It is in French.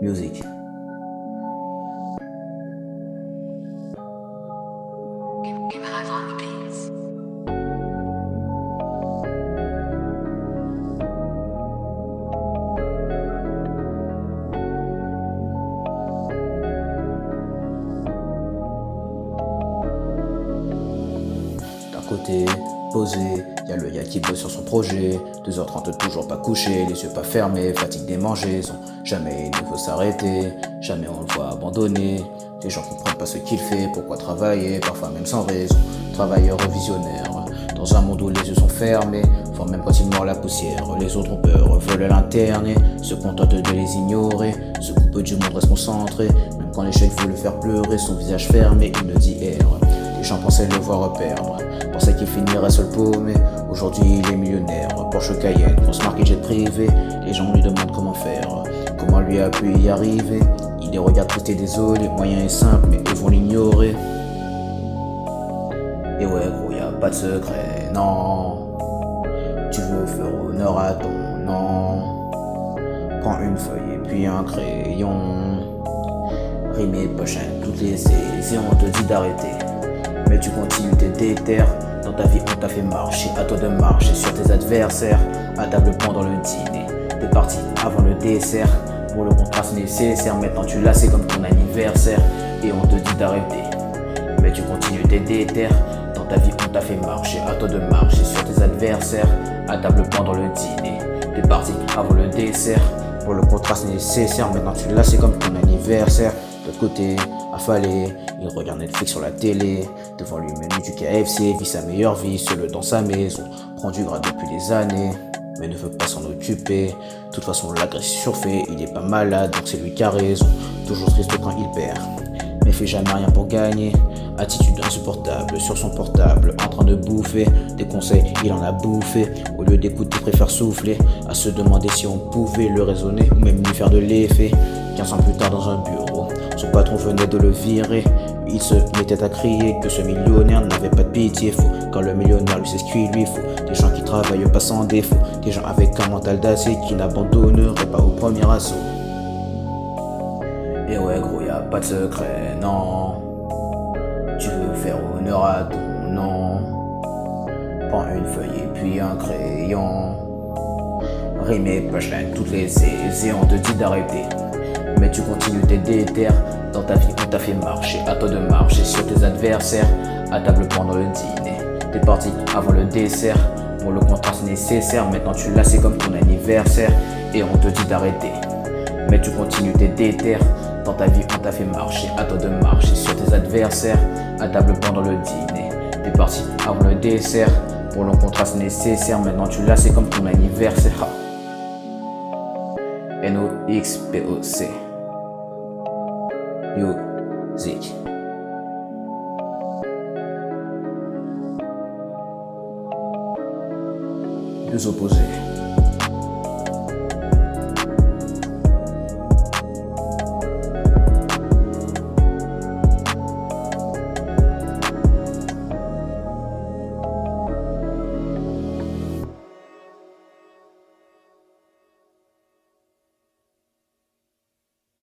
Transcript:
Music. Give Hive on the beats. D'un côté, posé, y'a le gars qui bosse sur son projet. 2h30 toujours pas couché, les yeux pas fermés, fatigue des mangeaisons. Jamais il ne veut s'arrêter, jamais on le voit abandonner. Les gens comprennent pas ce qu'il fait, pourquoi travailler, parfois même sans raison. Travailleur visionnaire, dans un monde où les yeux sont fermés, font même quand il mord la poussière. Les autres ont peur, veulent l'interner, se contentent de les ignorer. Se coupe du monde reste concentré, même quand l'échec veut le faire pleurer, son visage fermé, il me dit erre. Les gens pensaient le voir perdre, pensaient qu'il finirait seul paumé. Aujourd'hui il est millionnaire, Porsche Cayenne, grosse marque et jet privé. Les gens lui demandent comment faire, comment lui a pu y arriver. Il les regarde tristes et désolé, moyen est simple mais eux vont l'ignorer. Et ouais gros, y'a pas de secret, non. Tu veux faire honneur à ton nom. Prends une feuille et puis un crayon. Rimer prochaine toutes les saisons, on te dit d'arrêter. Mais tu continues tes déterres. Dans ta vie on t'a fait marcher, à toi de marcher sur tes adversaires. À table pendant le dîner, t'es parti avant le dessert. Pour le contrat c'est nécessaire, maintenant tu l'as, c'est comme ton anniversaire. Et on te dit d'arrêter, mais tu continues tes déterres. Dans ta vie on t'a fait marcher, à toi de marcher sur tes adversaires. À table pendant le dîner, t'es parti avant le dessert. Pour le contrat c'est nécessaire, maintenant tu l'as, c'est comme ton anniversaire. De l'autre côté, affalé, il regarde Netflix sur la télé. Devant lui menu du KFC, vit sa meilleure vie, seul dans sa maison. Prend du gras depuis des années, mais ne veut pas s'en occuper. De toute façon l'agression surfait, il est pas malade, donc c'est lui qui a raison. Toujours triste quand il perd, mais fait jamais rien pour gagner. Attitude insupportable sur son portable, en train de bouffer. Des conseils, il en a bouffé. Au lieu d'écouter, préfère souffler. À se demander si on pouvait le raisonner ou même lui faire de l'effet. 15 ans plus tard dans un bureau, son patron venait de le virer. Il se mettait à crier que ce millionnaire n'avait pas de pitié. Faux, quand le millionnaire lui sait ce qu'il lui faut. Des gens qui travaillent pas sans défaut. Des gens avec un mental d'acier qui n'abandonneraient pas au premier assaut. Et ouais gros, y'a pas de secret, non. Tu veux faire honneur à ton nom. Prends une feuille et puis un crayon. Rimer punchline toutes les saisons, on te dit d'arrêter. Mais tu continues tes déterres. Dans ta vie on t'a fait marcher, à toi de marcher sur tes adversaires. À table pendant le dîner, t'es parti avant le dessert. Pour le contrat c'est nécessaire, maintenant tu l'as, c'est comme ton anniversaire. Et on te dit d'arrêter, mais tu continues tes déterres. Dans ta vie on t'a fait marcher, à toi de marcher sur tes adversaires. À table pendant le dîner, t'es parti avant le dessert. Pour le contrat c'est nécessaire, maintenant tu l'as, c'est comme ton anniversaire. NOXPOC Music. Deux opposés.